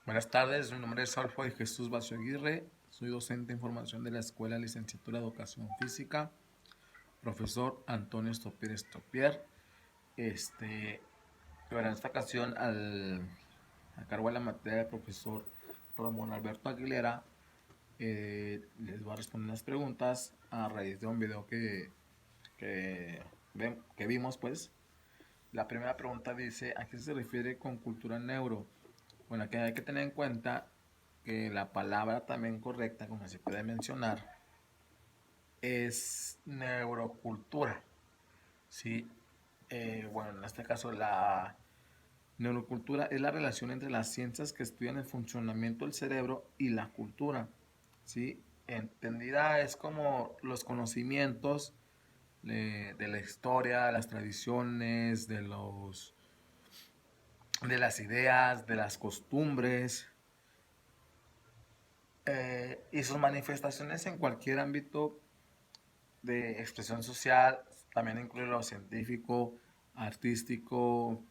Buenas tardes, mi nombre es Alfa de Jesús Bacio Aguirre, soy docente en formación de la Escuela Licenciatura de Educación Física, profesor Antonio Estopier Estopier. Bueno, en esta ocasión, a cargo de la materia del profesor Ramón Alberto Aguilera, les voy a responder las preguntas a raíz de un video que vimos, pues. La primera pregunta dice, ¿a qué se refiere con cultura neuro? Bueno, que hay que tener en cuenta que la palabra también correcta, como se puede mencionar, es neurocultura. ¿Sí? Bueno, en este caso la neurocultura es la relación entre las ciencias que estudian el funcionamiento del cerebro y la cultura. ¿Sí? Entendida es como los conocimientos de la historia, las tradiciones, de las ideas, de las costumbres, y sus manifestaciones en cualquier ámbito de expresión social, también incluye lo científico, artístico,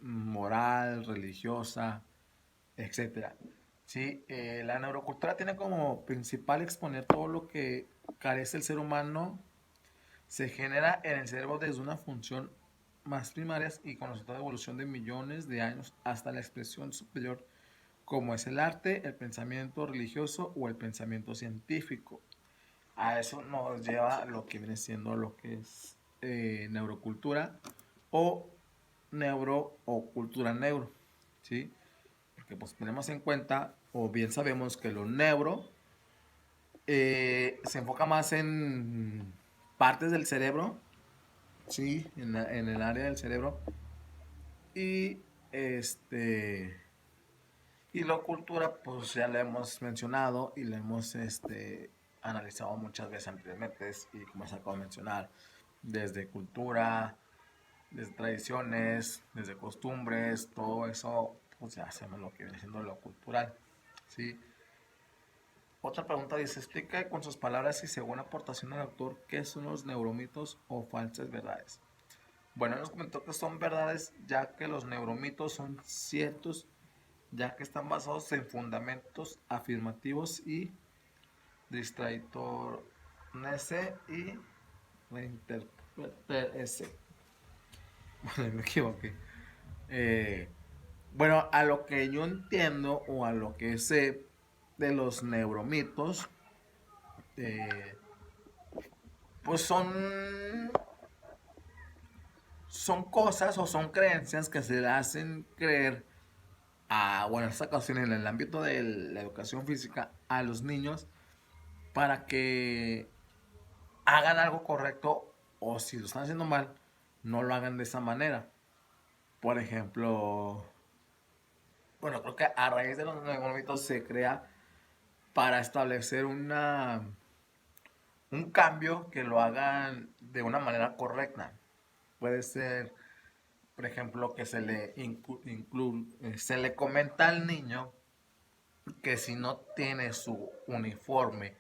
moral, religiosa, etcétera. Sí, la neurocultura tiene como principal exponer todo lo que carece el ser humano, se genera en el cerebro desde una función más primarias y con resultado de evolución de millones de años hasta la expresión superior como es el arte, el pensamiento religioso o el pensamiento científico. A eso nos lleva lo que viene siendo lo que es neurocultura o neuro o cultura neuro, ¿sí? Porque pues tenemos en cuenta o bien sabemos que lo neuro se enfoca más en partes del cerebro, ¿sí? En el área del cerebro y y la cultura, pues ya la hemos mencionado y la hemos analizado muchas veces anteriormente, y como se acaba de mencionar, desde cultura, desde tradiciones, desde costumbres, todo eso, pues ya hacemos lo que viene siendo lo cultural, ¿sí? Otra pregunta dice, explica con sus palabras y según aportación del autor, ¿qué son los neuromitos o falsas verdades? Bueno, nos comentó que son verdades ya que los neuromitos son ciertos ya que están basados en fundamentos afirmativos y distractornese y reinterprese. Bueno, me equivoqué. Bueno, a lo que yo entiendo o a lo que sé de los neuromitos, eh, pues son cosas o son creencias que se le hacen creer bueno, en esta ocasión en el ámbito de la educación física a los niños para que hagan algo correcto o si lo están haciendo mal, no lo hagan de esa manera. Por ejemplo, bueno, creo que a raíz de los neuromitos se crea para establecer un cambio que lo hagan de una manera correcta. Puede ser, por ejemplo, que se le comenta al niño que si no tiene su uniforme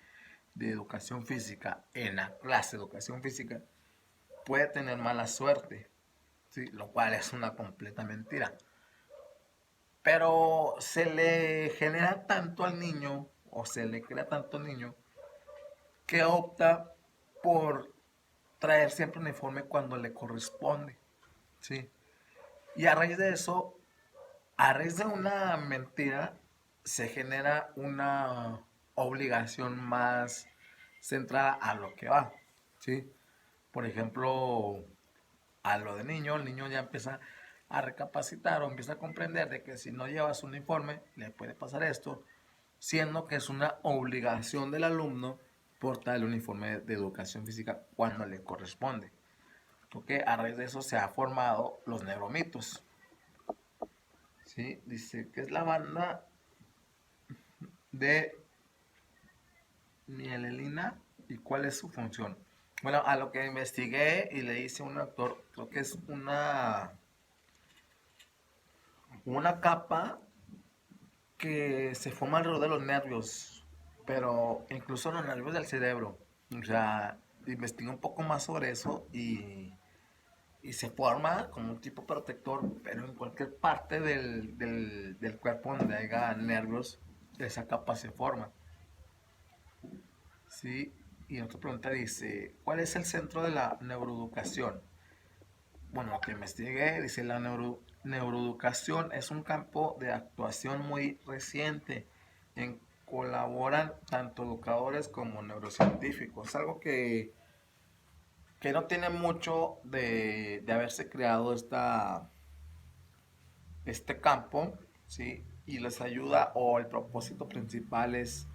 de educación física en la clase de educación física, puede tener mala suerte, ¿sí? Lo cual es una completa mentira. Pero se le genera tanto al niño, o se le crea tanto al niño, que opta por traer siempre un uniforme cuando le corresponde, ¿sí? Y a raíz de eso, a raíz de una mentira, se genera una obligación más centrada a lo que va, ¿sí? Por ejemplo, a lo de niño, el niño ya empieza a recapacitar o empieza a comprender de que si no lleva su uniforme le puede pasar esto, siendo que es una obligación del alumno portar el uniforme de educación física cuando le corresponde. Porque a raíz de eso se ha formado los neuromitos. ¿Sí? Dice que es la banda de mielina y cuál es su función. Bueno, a lo que investigué y le hice a un autor, creo que es una capa que se forma alrededor de los nervios, pero incluso los nervios del cerebro. O sea, investigué un poco más sobre eso y se forma como un tipo protector, pero en cualquier parte del cuerpo donde haya nervios, esa capa se forma. ¿Sí? Y otra pregunta dice, ¿cuál es el centro de la neuroeducación? Bueno, lo que investigué, dice, la neuroeducación es un campo de actuación muy reciente. En, colaboran tanto educadores como neurocientíficos. Algo que no tiene mucho de haberse creado este campo, ¿sí? Y les ayuda, o el propósito principal es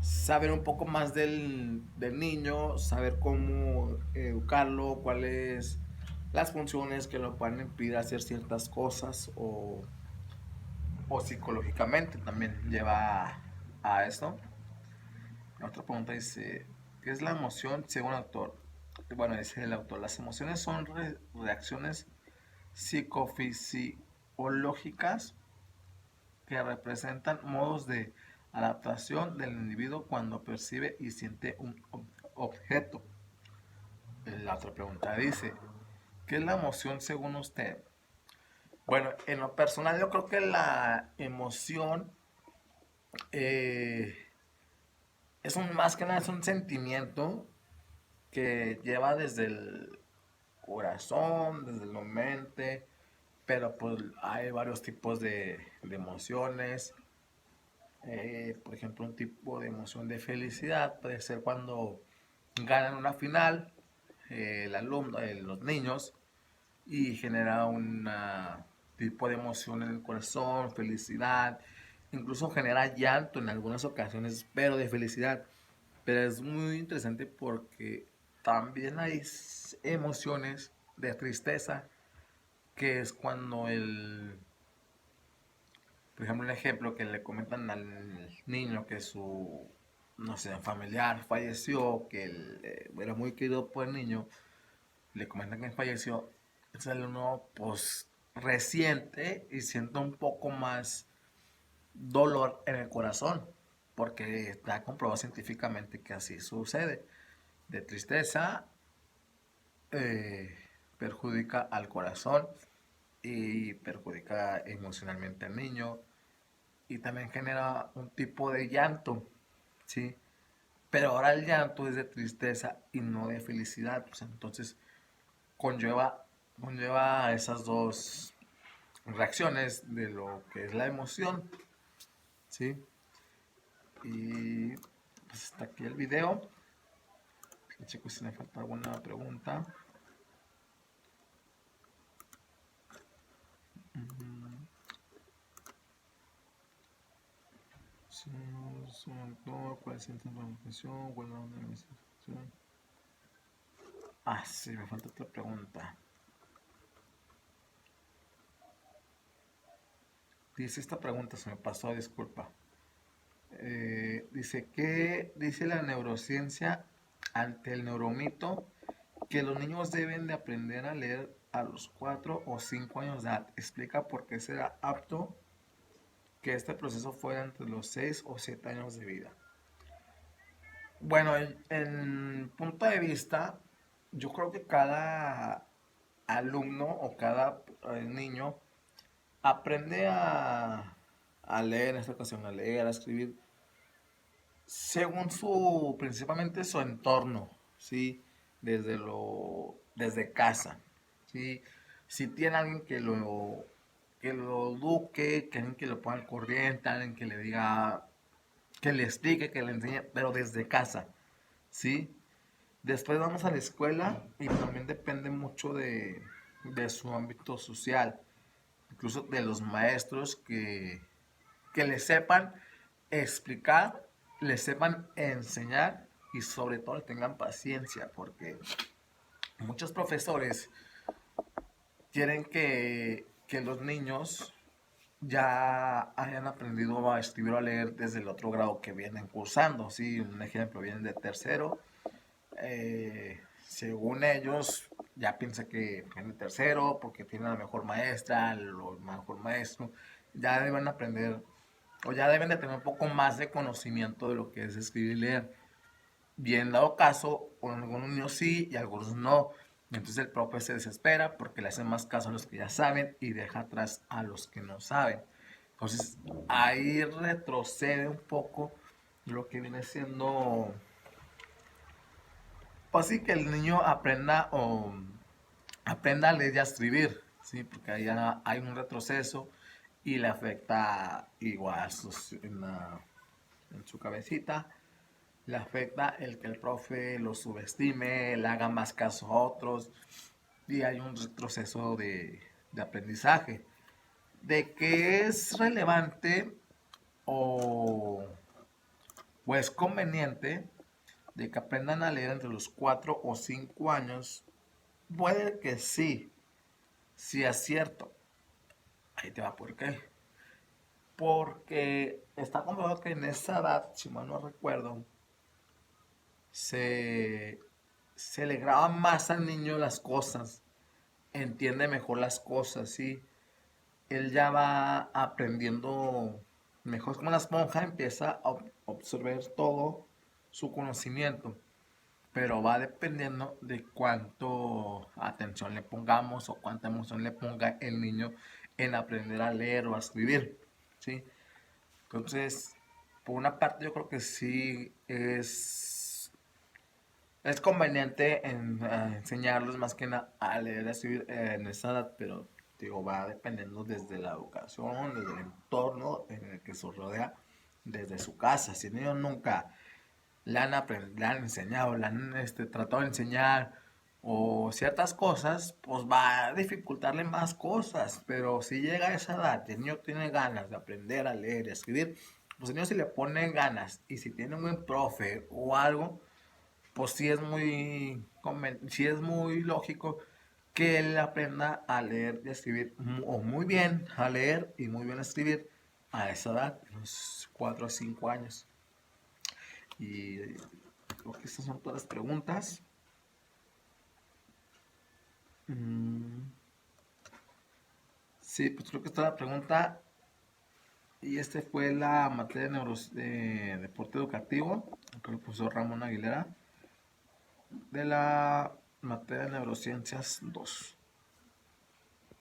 saber un poco más del niño, saber cómo educarlo, cuáles las funciones que lo pueden impedir hacer ciertas cosas, o psicológicamente también lleva a esto. La otra pregunta dice, ¿qué es la emoción según el autor? Bueno, dice el autor, las emociones son reacciones psicofisiológicas que representan modos de adaptación del individuo cuando percibe y siente un objeto. La otra pregunta dice, ¿qué es la emoción según usted? Bueno, en lo personal yo creo que la emoción eh, es más que nada es un sentimiento que lleva desde el corazón, desde la mente, pero pues hay varios tipos de emociones. Por ejemplo, un tipo de emoción de felicidad puede ser cuando ganan una final, el alumno, los niños, y genera un tipo de emoción en el corazón, felicidad, incluso genera llanto en algunas ocasiones, pero de felicidad. Pero es muy interesante porque también hay emociones de tristeza, que es cuando por ejemplo, un ejemplo que le comentan al niño que su, no sé, familiar falleció, que él, era muy querido por el niño, le comentan que falleció, es el uno pues reciente y siente un poco más dolor en el corazón, porque está comprobado científicamente que así sucede. De tristeza eh, perjudica al corazón y perjudica emocionalmente al niño, y también genera un tipo de llanto, ¿sí? Pero ahora el llanto es de tristeza y no de felicidad, pues entonces conlleva esas dos reacciones de lo que es la emoción, ¿sí? Y pues hasta aquí el video. Checo si me falta alguna pregunta. ¿Cuál es el centro de educación? ¿Cuál es la organización? Ah, sí, me falta otra pregunta. Dice esta pregunta, se me pasó, disculpa. Dice, ¿qué dice la neurociencia ante el neuromito que los niños deben de aprender a leer a los 4 o 5 años de edad? Explica por qué será apto que este proceso fuera entre los 6 o 7 años de vida. Bueno, en punto de vista, yo creo que cada alumno o cada niño aprende a leer, en esta ocasión, a leer, a escribir, según principalmente su entorno, ¿sí? Desde casa, ¿sí? Si tiene alguien que lo eduque, que alguien que lo ponga al corriente, alguien que le diga, que le explique, que le enseñe, pero desde casa, ¿sí? Después vamos a la escuela y también depende mucho de su ámbito social, incluso de los maestros que le sepan explicar, le sepan enseñar y sobre todo tengan paciencia, porque muchos profesores quieren que los niños ya hayan aprendido a escribir o a leer desde el otro grado que vienen cursando. Sí, un ejemplo, vienen de tercero. Según ellos, ya piensa que vienen de tercero porque tienen la mejor maestra, el mejor maestro. Ya deben aprender o ya deben de tener un poco más de conocimiento de lo que es escribir y leer. Bien dado caso, con algunos niños sí y algunos no. Entonces el profe se desespera porque le hacen más caso a los que ya saben y deja atrás a los que no saben. Entonces ahí retrocede un poco lo que viene siendo, pues sí, que el niño aprenda o aprenda a leer y a escribir, ¿sí? Porque ahí ya hay un retroceso y le afecta igual en su cabecita, le afecta el que el profe lo subestime, le haga más caso a otros y hay un retroceso de aprendizaje. De que es relevante o, o es conveniente de que aprendan a leer entre los 4 o 5 años, puede que sí, sí es cierto. Ahí te va por qué. Porque está comprobado que en esa edad, si mal no recuerdo, se, se le graba más al niño las cosas, entiende mejor las cosas, ¿sí? Él ya va aprendiendo mejor, como una esponja, empieza a absorber todo su conocimiento, pero va dependiendo de cuánto atención le pongamos o cuánta emoción le ponga el niño en aprender a leer o a escribir, ¿sí? Entonces, por una parte yo creo que sí es conveniente enseñarlos más que nada a leer y a escribir en esa edad, pero digo, va dependiendo desde la educación, desde el entorno en el que se rodea, desde su casa. Si el niño nunca le han enseñado, le han tratado de enseñar o ciertas cosas, pues va a dificultarle más cosas. Pero si llega a esa edad y el niño tiene ganas de aprender a leer y a escribir, pues el niño si le pone ganas y si tiene un buen profe o algo, pues sí es muy lógico que él aprenda a leer y a escribir, o muy bien a leer y muy bien a escribir a esa edad, unos 4 o 5 años. Y creo que estas son todas las preguntas. Mm, sí, pues creo que esta es la pregunta. Y este fue la materia de deporte educativo, con el profesor Ramón Aguilera, de la materia de neurociencias 2.